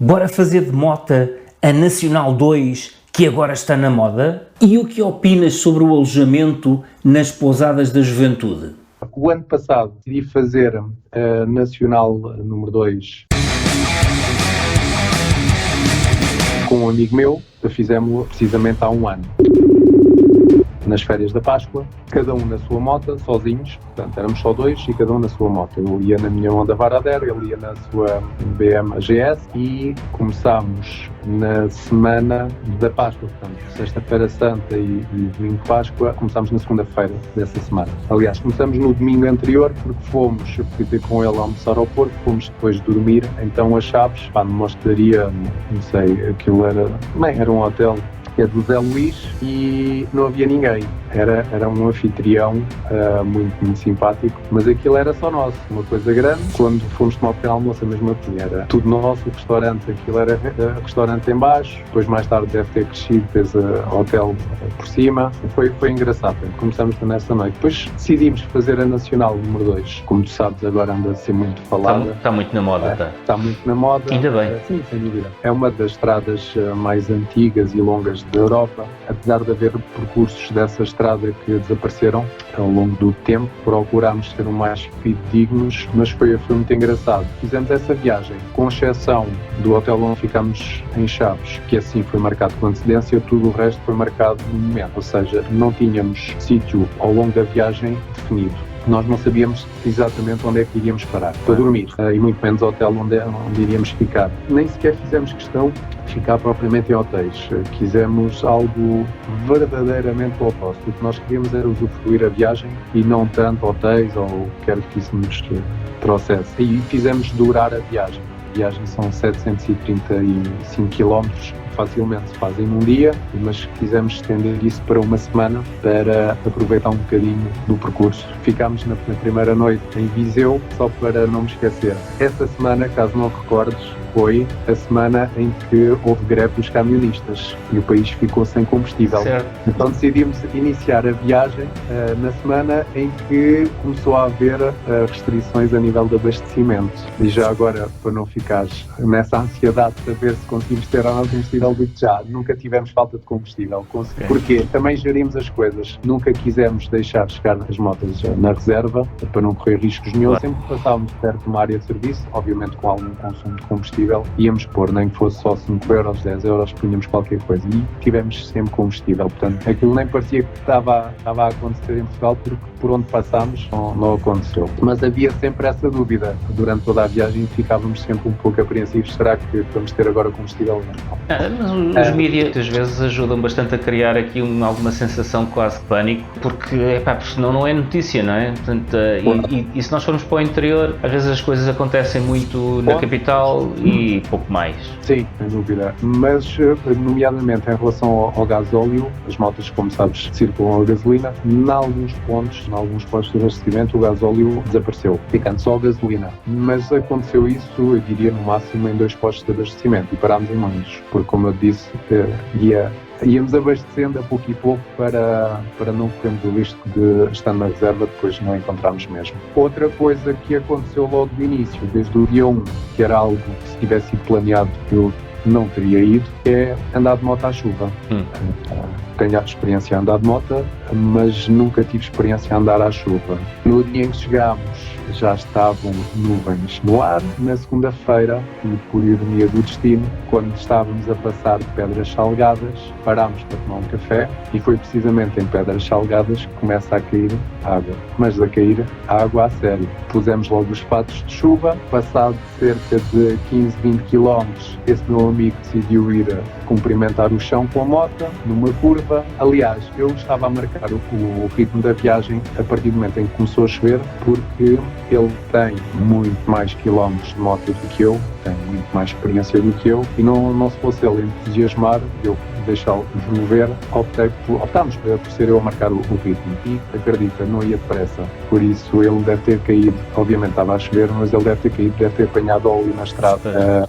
Bora fazer de mota a Nacional 2, que agora está na moda? E o que opinas sobre o alojamento nas pousadas da juventude? O ano passado decidi fazer a Nacional número 2 com um amigo meu, que fizemos precisamente há um ano. Nas férias da Páscoa, cada um na sua moto, sozinhos, portanto éramos só dois e cada um na sua moto. Eu ia na minha Honda Varadero, ele ia na sua BM GS e começámos na semana da Páscoa, portanto, sexta-feira santa e domingo de Páscoa, começámos na segunda-feira dessa semana. Aliás, começamos no domingo anterior porque eu fui ter com ele a almoçar ao Porto, fomos depois dormir, então as chaves, numa hospedaria, não sei, aquilo era um hotel, é do Zé Luís, e não havia ninguém. Era um anfitrião muito simpático, mas aquilo era só nosso, uma coisa grande. Quando fomos tomar o pequeno almoço, a mesma coisa, era tudo nosso, o restaurante, aquilo era restaurante em baixo, depois mais tarde deve ter crescido, fez hotel por cima. Foi engraçado, começamos nessa noite. Depois decidimos fazer a Nacional número 2, como tu sabes, agora anda a ser muito falada. Está muito na moda, está. Está muito na moda. Ainda bem. Sim, sem dúvida. É uma das estradas mais antigas e longas da Europa, apesar de haver percursos dessa estrada que desapareceram ao longo do tempo, procurámos ser o mais fidedignos, mas foi muito engraçado. Fizemos essa viagem, com exceção do hotel onde ficámos em Chaves, que assim foi marcado com antecedência, tudo o resto foi marcado no momento, ou seja, não tínhamos sítio ao longo da viagem definido. Nós não sabíamos exatamente onde é que iríamos parar para dormir, e muito menos hotel onde iríamos ficar. Nem sequer fizemos questão de ficar propriamente em hotéis. Quisemos algo verdadeiramente oposto. O que nós queríamos era usufruir a viagem e não tanto hotéis ou quer que isso nos trouxesse. E fizemos durar a viagem. A viagem são 735 km, facilmente se fazem num dia, mas quisemos estender isso para uma semana para aproveitar um bocadinho do percurso. Ficámos na primeira noite em Viseu, só para não me esquecer. Essa semana, caso não recordes, foi a semana em que houve greve dos camionistas e o país ficou sem combustível. Certo. Então decidimos iniciar a viagem na semana em que começou a haver restrições a nível de abastecimento. E já agora, para não ficares nessa ansiedade de saber se conseguimos ter ou não combustível, já nunca tivemos falta de combustível. Porquê? Também gerimos as coisas. Nunca quisemos deixar chegar as motas na reserva para não correr riscos nenhum. Claro. Sempre que passávamos perto de uma área de serviço, obviamente com algum consumo de combustível, íamos pôr, nem que fosse só 5 euros, 10 euros, punhamos qualquer coisa. E tivemos sempre combustível. Portanto, aquilo nem parecia que estava a acontecer em Portugal, porque por onde passámos não aconteceu. Mas havia sempre essa dúvida. Durante toda a viagem ficávamos sempre um pouco apreensivos. Será que vamos ter agora combustível ou não? Mas os mídias às vezes ajudam bastante a criar aqui alguma sensação quase de pânico, porque senão não é notícia, não é? Portanto, e se nós formos para o interior, às vezes as coisas acontecem muito na capital e pouco mais. Sim, sem dúvida. Mas, nomeadamente em relação ao gasóleo, as motas, como sabes, circulam a gasolina. Em alguns pontos, em alguns postos de abastecimento, o gasóleo desapareceu, ficando só a gasolina. Mas aconteceu isso, eu diria, no máximo em 2 postos de abastecimento e parámos em muitos, porque, como eu disse, íamos abastecendo a pouco e pouco para não corrermos o risco de, estando na reserva, depois não encontrarmos mesmo. Outra coisa que aconteceu logo do início, desde o dia 1, que era algo que, se tivesse sido planeado, eu não teria ido, é andar de moto à chuva. Tenho a experiência a andar de moto, mas nunca tive experiência a andar à chuva. No dia em que chegámos, já estavam nuvens no ar. Na segunda-feira, e por ironia do destino, quando estávamos a passar de Pedras Salgadas, parámos para tomar um café e foi precisamente em Pedras Salgadas que começa a cair água. Mas a cair água a sério. Pusemos logo os fatos de chuva. Passado cerca de 15, 20 km, esse meu amigo decidiu ir cumprimentar o chão com a moto, numa curva. Aliás, eu estava a marcar o ritmo da viagem a partir do momento em que começou a chover, porque ele tem muito mais quilómetros de moto do que eu, tem muito mais experiência do que eu, e não se fosse ele entusiasmar, eu deixá-lo desenvolver, optámos por ser eu a marcar o ritmo. E, acredita, não ia depressa. Por isso ele deve ter caído, obviamente estava a chover, mas ele deve ter caído, deve ter apanhado óleo na estrada.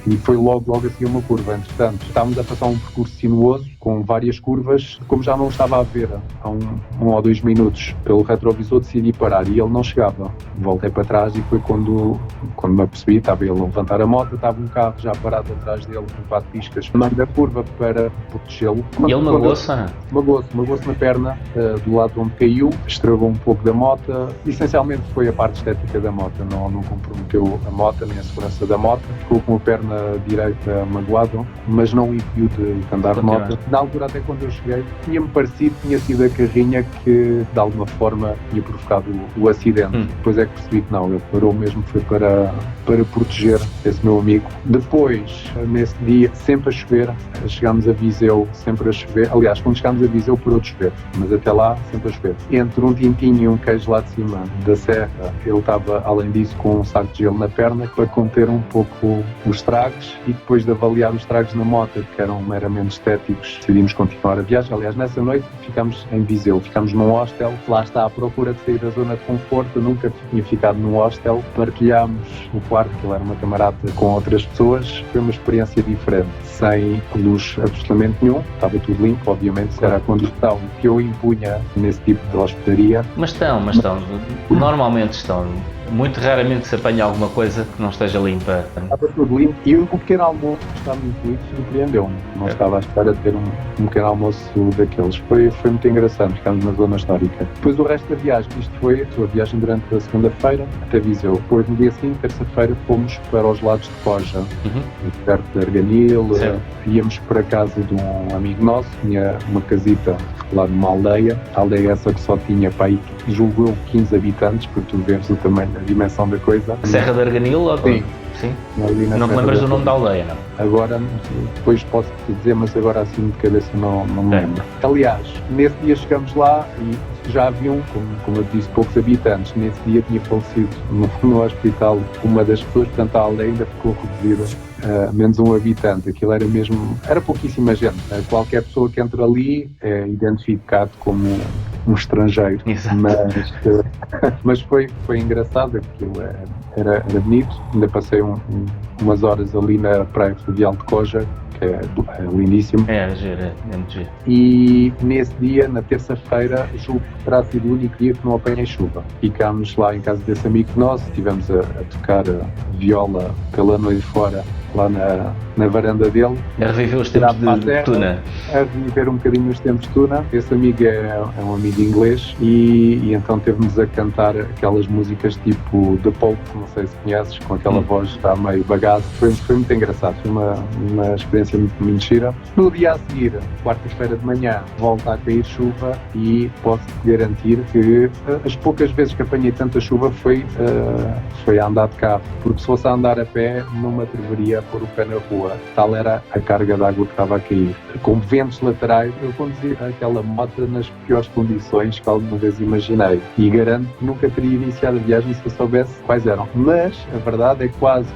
E foi logo assim uma curva. Entretanto, estávamos a passar um percurso sinuoso, com várias curvas. Como já não estava a ver há um ou 2 minutos pelo retrovisor, decidi parar e ele não chegava. Voltei para trás e foi quando me apercebi, estava ele a levantar a moto, estava um carro já parado atrás dele com 4 piscas, mandando a curva para protegê-lo. E ele magoou-se? Magoou-se na perna, do lado onde caiu, estragou um pouco da moto. Essencialmente foi a parte estética da moto, não comprometeu a moto nem a segurança da moto. Ficou com a perna direita magoada, mas não impediu de andar de moto. Na altura, até quando eu cheguei, tinha-me parecido que tinha sido a carrinha que de alguma forma tinha provocado o acidente. Depois é que percebi que não, ele parou mesmo, foi para proteger esse meu amigo. Depois, nesse dia, sempre a chover, chegámos a Viseu, sempre a chover. Aliás, quando chegámos a Viseu, parou de chover, mas até lá, sempre a chover. Entre um tintinho e um queijo lá de cima da serra, ele estava, além disso, com um saco de gelo na perna para conter um pouco os estragos, e depois de avaliar os estragos na moto, que eram meramente estéticos, decidimos continuar a viagem. Aliás, nessa noite ficámos em Viseu, ficámos num hostel, lá está à procura de sair da zona de conforto. Eu nunca tinha ficado num hostel, partilhámos o quarto, que ele era uma camarada com outras pessoas. Foi uma experiência diferente, sem luz absolutamente nenhum, estava tudo limpo, obviamente, isso era a condição que eu impunha nesse tipo de hospedaria. Mas estão, normalmente estão. Muito raramente se apanha alguma coisa que não esteja limpa. Estava tudo limpo e o pequeno almoço que estava incluído surpreendeu-me. Não estava à espera de ter um pequeno almoço daqueles. Foi muito engraçado, ficámos na zona histórica. Depois o resto da viagem, isto foi a viagem durante a segunda-feira até Viseu. Depois no dia seguinte, terça-feira, fomos para os lados de Coja, perto de Arganil. Íamos para a casa de um amigo nosso, tinha uma casita lá numa aldeia. A aldeia essa que só tinha, para aí, julgo eu, 15 habitantes, para tu veres o tamanho, a dimensão da coisa. Serra de Arganil? Ou Sim. Não te lembras do nome da aldeia, não? Agora, depois posso-te dizer, mas agora assim de cabeça não me lembro. Aliás, nesse dia chegamos lá e já haviam, como eu disse, poucos habitantes. Nesse dia tinha falecido no hospital uma das pessoas, portanto a aldeia ainda ficou reduzida a menos um habitante. Aquilo era pouquíssima gente. Qualquer pessoa que entra ali é identificado como um estrangeiro. Mas foi engraçado, aquilo era bonito. Ainda passei umas horas ali na praia fluvial de Coja, que é lindíssimo. É muito giro. E nesse dia, na terça-feira, julgo que terá sido o único dia que não apanhei chuva. Ficámos lá em casa desse amigo nosso, estivemos a tocar viola pela noite fora, lá na varanda dele. A reviver os tempos de Tuna. A reviver um bocadinho os tempos de Tuna. Esse amigo é um amigo inglês e então teve-nos a cantar aquelas músicas tipo The Pope, não sei se conheces, com aquela voz já meio bagaço. Foi muito engraçado, foi uma experiência muito gira. No dia a seguir, quarta-feira de manhã, volta a cair chuva e posso-te garantir que as poucas vezes que apanhei tanta chuva foi a andar de carro, porque se fosse a andar a pé não me atreveria a pôr o pé na rua. Tal era a carga de água que estava a cair. Com ventos laterais, eu conduzi aquela moto nas piores condições que alguma vez imaginei. E garanto que nunca teria iniciado a viagem se eu soubesse quais eram. Mas a verdade é que quase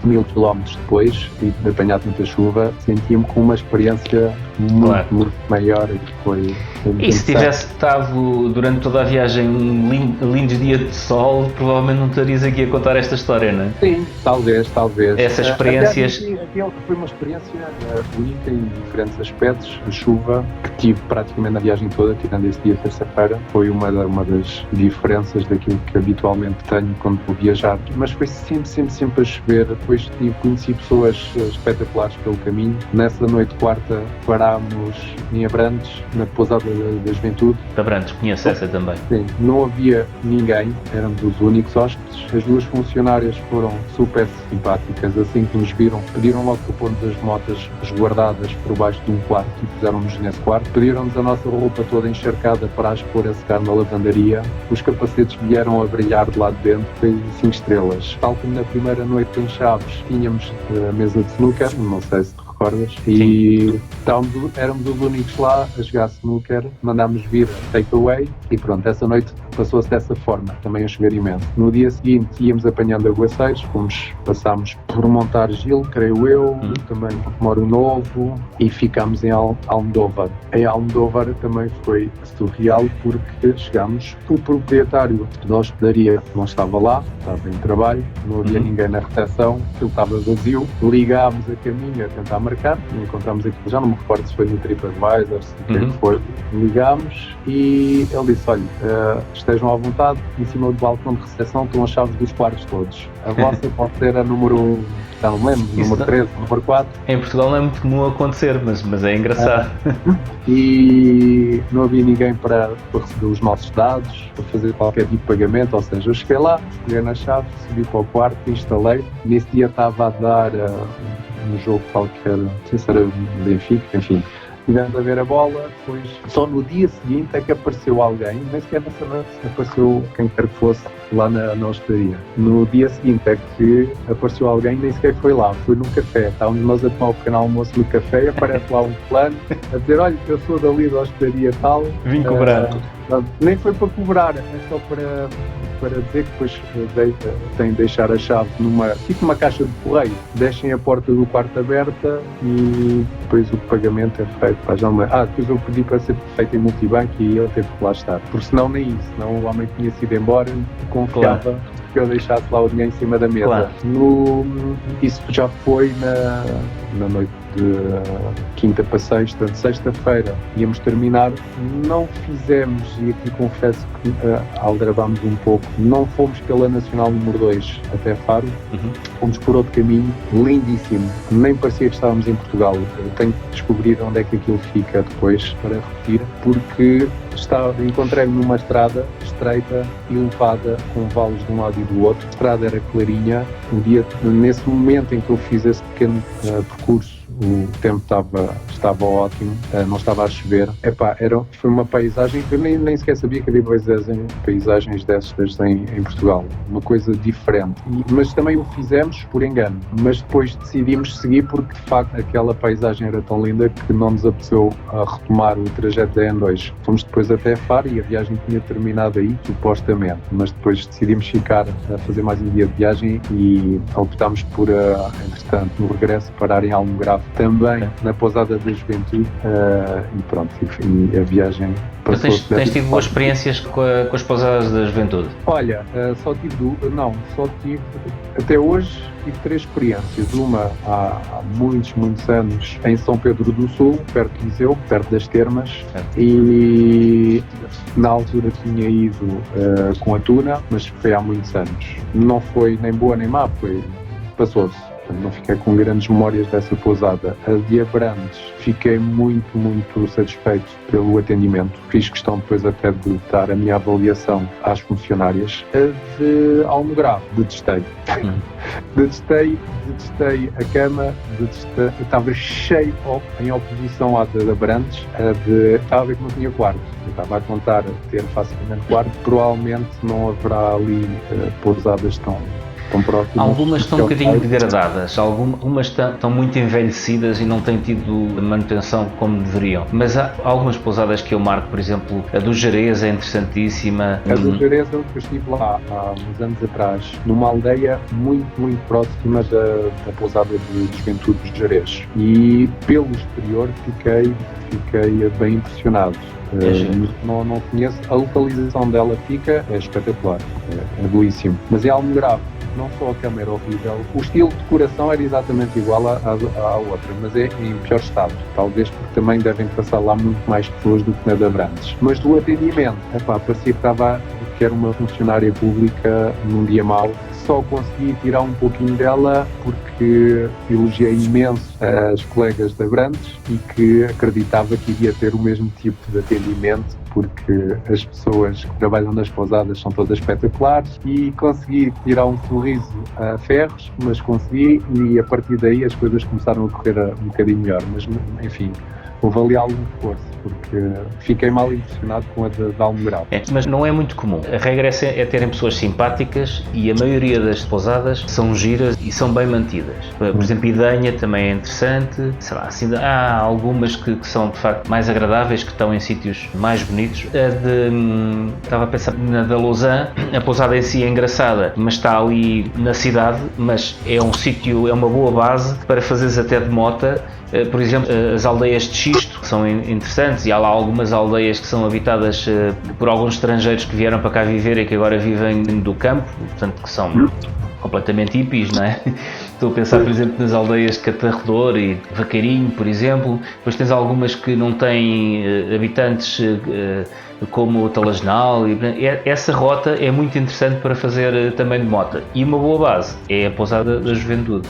1000 km depois de apanhar tanta chuva, sentia-me com uma experiência muito maior e foi e se tivesse estado durante toda a viagem um lindo dia de sol, provavelmente não estarias aqui a contar esta história, não é? Sim, talvez. Essas experiências... Foi uma experiência única em diferentes aspectos. A chuva que tive praticamente na viagem toda, tirando esse dia de terça-feira, foi uma das diferenças daquilo que habitualmente tenho quando vou viajar. Mas foi sempre a chover. Depois conheci pessoas espetaculares pelo caminho. Nessa noite de quarta parámos em Abrantes, na pousada da Juventude. Abrantes, conheço essa também. Sim, não havia ninguém, éramos os únicos hóspedes. As duas funcionárias foram super simpáticas. Assim que nos viram, pediram logo o ponto das motas resguardadas por baixo de um quarto e puseram-nos nesse quarto. Pediram-nos a nossa roupa toda encharcada para as pôr a secar na lavandaria. Os capacetes vieram a brilhar de lá de dentro, foi 5 estrelas. Tal como na primeira noite em Chaves, tínhamos a mesa de snooker, não sei se te recordas, e éramos os únicos lá a jogar snooker, mandámos vir takeaway e pronto, essa noite passou-se dessa forma, também a chover imenso. No dia seguinte íamos apanhando aguaceiros, passámos por Montargil, creio eu, também Moro Novo, e ficámos em Almodóvar. Em Almodóvar também foi surreal, porque chegámos, o proprietário da hospedaria não estava lá, estava em trabalho, não havia ninguém na recepção, aquilo estava vazio. Ligámos a caminho a tentar marcar, encontramos aquilo, já não me recordo se foi no TripAdvisor, se o que foi. Ligámos e ele disse: olha, estejam à vontade, em cima do balcão de recepção estão as chaves dos quartos todos. A vossa pode ser a número, já não me lembro, número 13, número 4. Em Portugal não é muito comum acontecer, mas é engraçado. E não havia ninguém para receber os nossos dados, para fazer qualquer tipo de pagamento, ou seja, eu cheguei lá, peguei na chave, subi para o quarto, instalei. Nesse dia estava a dar um jogo qualquer, não sei se era Benfica, enfim. Estivemos a ver a bola, depois só no dia seguinte é que apareceu alguém, nem sequer nessa noite apareceu quem quer que fosse lá na hospedaria. No dia seguinte é que apareceu alguém, nem sequer foi lá, foi num café. Estávamos nós a tomar o pequeno almoço no café e aparece lá um plano a dizer: olha, eu sou dali da hospedaria tal. Vim cobrar. Nem foi para cobrar, é só para dizer que depois tem de deixar a chave numa caixa de correio, deixem a porta do quarto aberta e depois o pagamento é feito. Depois eu pedi para ser feito em multibanco e ele teve que lá estar, porque senão nem isso, senão o homem tinha sido embora, confiava que eu deixasse lá o dinheiro em cima da mesa. Claro. Isso já foi na noite de quinta para sexta, de sexta-feira íamos terminar, não fizemos, e aqui confesso que aldrabámos um pouco, não fomos pela Nacional número 2 até Faro, fomos por outro caminho, lindíssimo, nem parecia que estávamos em Portugal. Eu tenho que descobrir onde é que aquilo fica depois para repetir, porque encontrei-me numa estrada estreita e elevada, com vales de um lado e do outro. A estrada era clarinha. Nesse momento em que eu fiz esse pequeno percurso, o tempo estava ótimo, não estava a chover. Foi uma paisagem que eu nem sequer sabia que havia paisagens dessas em Portugal. Uma coisa diferente. Mas também o fizemos por engano. Mas depois decidimos seguir porque, de facto, aquela paisagem era tão linda que não nos apeteceu retomar o trajeto da N2. Fomos depois até Faro e a viagem tinha terminado aí, supostamente. Mas depois decidimos ficar a fazer mais um dia de viagem e optámos por, entretanto, no regresso, parar em Almograve, também na pousada da juventude, e pronto, enfim, a viagem passou. Tens tido boas experiências com as pousadas da juventude? Olha, só tive até hoje tive 3 experiências. Uma há muitos anos em São Pedro do Sul, perto de Viseu, perto das Termas, e na altura tinha ido com a Tuna, mas foi há muitos anos. Não foi nem boa nem má, passou-se. Não fiquei com grandes memórias dessa pousada. A de Abrantes, fiquei muito satisfeito pelo atendimento. Fiz questão depois até de dar a minha avaliação às funcionárias. A de Almograve, detestei. Detestei a cama, estava cheio, em oposição à de Abrantes, estava a ver que não tinha quarto. Eu estava a contar ter facilmente quarto. Provavelmente não haverá ali pousadas tão próximas. Algumas estão um bocadinho degradadas, algumas estão muito envelhecidas e não têm tido manutenção como deveriam. Mas há algumas pousadas que eu marco, por exemplo, a do Jerez é interessantíssima. A do Jerez eu estive lá há uns anos atrás, numa aldeia muito próxima da pousada de juventude de Jerez. E pelo exterior fiquei bem impressionado. Não conheço, a localização dela é espetacular, é belíssimo. Mas é Almograve. Não só a cama era horrível, o estilo de decoração era exatamente igual à outra, mas é em pior estado, talvez porque também devem passar lá muito mais pessoas do que na de Abrantes. Mas do atendimento, parecia que era uma funcionária pública num dia mau. Só consegui tirar um pouquinho dela porque elogiei imenso as colegas de Abrantes e que acreditava que iria ter o mesmo tipo de atendimento, porque as pessoas que trabalham nas pousadas são todas espetaculares, e consegui tirar um sorriso a ferros, mas consegui, e a partir daí as coisas começaram a correr um bocadinho melhor. Mas, enfim, houve ali algum esforço, porque fiquei mal impressionado com a de Almograve. Mas não é muito comum. A regra é terem pessoas simpáticas, e a maioria das pousadas são giras e são bem mantidas. Por exemplo, Idanha também é interessante. Sei lá, assim, há algumas que são de facto mais agradáveis, que estão em sítios mais bonitos Unidos. Estava a pensar na da Lausanne, a pousada em si é engraçada, mas está ali na cidade, mas é um sítio, é uma boa base para fazeres até de mota. Por exemplo, as aldeias de xisto, que são interessantes, e há lá algumas aldeias que são habitadas por alguns estrangeiros que vieram para cá viver e que agora vivem do campo, portanto que são completamente hippies, não é? Estou a pensar, por exemplo, nas aldeias de Catarredor e Vaqueirinho, por exemplo. Depois tens algumas que não têm habitantes como o Talagenal. Essa rota é muito interessante para fazer também de mota. E uma boa base é a Pousada da Juventude.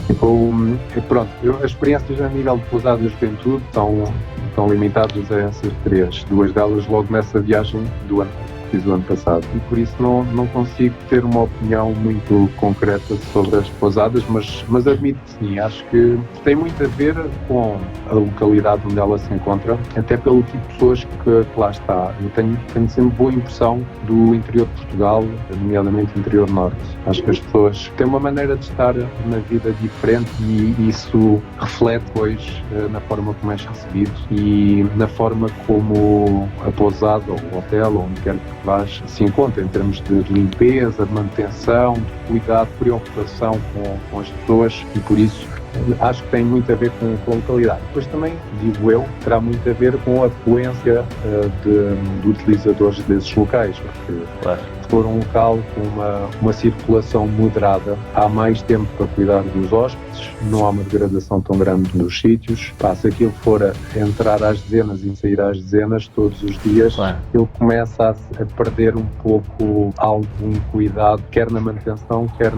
Pronto, as experiências a nível de Pousada da Juventude estão limitadas a essas três. Duas delas logo nessa viagem do ano. Fiz o ano passado e por isso não consigo ter uma opinião muito concreta sobre as pousadas, mas admito que sim, acho que tem muito a ver com a localidade onde ela se encontra, até pelo tipo de pessoas que lá está. Eu tenho sempre boa impressão do interior de Portugal, nomeadamente o interior norte. Acho que as pessoas têm uma maneira de estar na vida diferente e isso reflete depois na forma como és recebido e na forma como a pousada ou o hotel, ou onde quer que vás, se encontra em termos de limpeza, de manutenção, de cuidado, preocupação com as pessoas e por isso acho que tem muito a ver com a localidade. Depois também, digo eu, terá muito a ver com a afluência de utilizadores desses locais, porque claro, se for um local com uma circulação moderada, há mais tempo para cuidar dos hóspedes, não há uma degradação tão grande nos sítios. Se aquilo for a entrar às dezenas e sair às dezenas todos os dias, claro, ele começa a perder um pouco algum cuidado, quer na manutenção, quer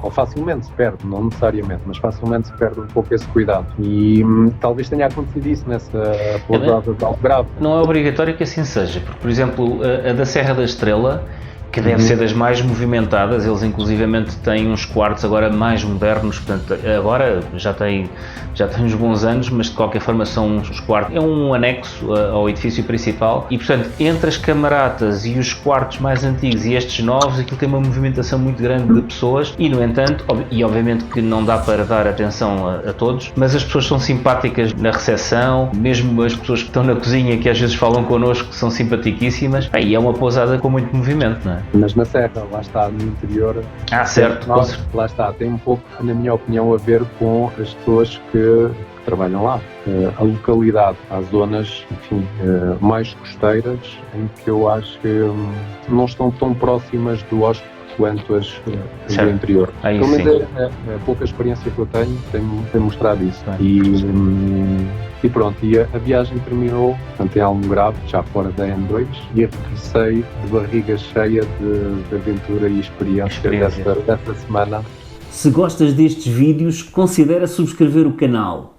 ou facilmente se perde, não necessariamente, mas facilmente se perde um pouco esse cuidado. E talvez tenha acontecido isso nessa pousada de Algarve. Não é obrigatório que assim seja, porque, por exemplo, a da Serra da Estrela, que deve ser das mais movimentadas, eles inclusivamente têm uns quartos agora mais modernos, portanto agora já tem uns bons anos, mas de qualquer forma são uns quartos, é um anexo ao edifício principal e portanto entre as camaratas e os quartos mais antigos e estes novos, aquilo tem uma movimentação muito grande de pessoas e no entanto, e obviamente que não dá para dar atenção a todos, mas as pessoas são simpáticas na recepção, mesmo as pessoas que estão na cozinha que às vezes falam connosco são simpaticíssimas, e é uma pousada com muito movimento, não é? Mas na Serra, lá está, no interior... certo. Lá está, tem um pouco, na minha opinião, a ver com as pessoas que trabalham lá. A localidade, há zonas, enfim, mais costeiras, em que eu acho que não estão tão próximas do hóspede quanto as do interior. Pelo menos a pouca experiência que eu tenho tem mostrado isso. E pronto, e a viagem terminou, portanto, em Almograve, já fora da N2, e regressei de barriga cheia de aventura e experiência dessa semana. Se gostas destes vídeos, considera subscrever o canal.